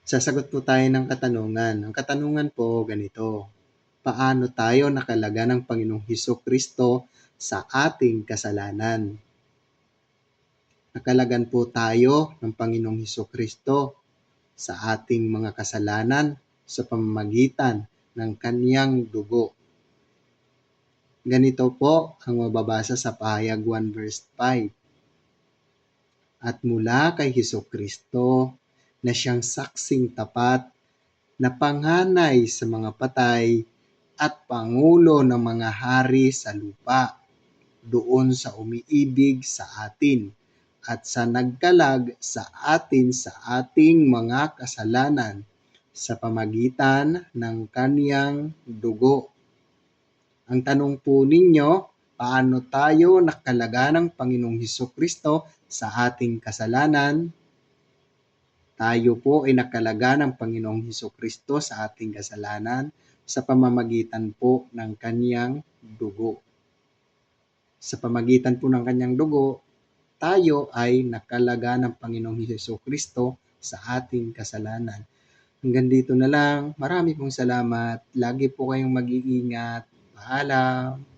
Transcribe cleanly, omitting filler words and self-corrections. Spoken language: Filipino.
Sasagot po tayo ng katanungan. Ang katanungan po ganito, paano tayo nakalaga ng Panginoong Hesukristo sa ating kasalanan? Nakalagan po tayo ng Panginoong Hesukristo sa ating mga kasalanan sa pamamagitan ng Kaniyang dugo. Ganito po ang mababasa sa Pahayag 1 verse 5. At mula kay Hesukristo na siyang saksing tapat na panganay sa mga patay at pangulo ng mga hari sa lupa, doon sa umiibig sa atin at sa nagkalag sa atin sa ating mga kasalanan sa pamagitan ng kaniyang dugo. Ang tanong po ninyo, paano tayo nakalaga ng Panginoong Hesukristo sa ating kasalanan? Tayo po ay nakalaga ng Panginoong Hesukristo sa ating kasalanan sa pamamagitan po ng kaniyang dugo. Sa pamagitan po ng kaniyang dugo, tayo ay nakalaga ng Panginoong Hesukristo sa ating kasalanan. Hanggang dito na lang. Marami pong salamat. Lagi po kayong mag-iingat. Paalam.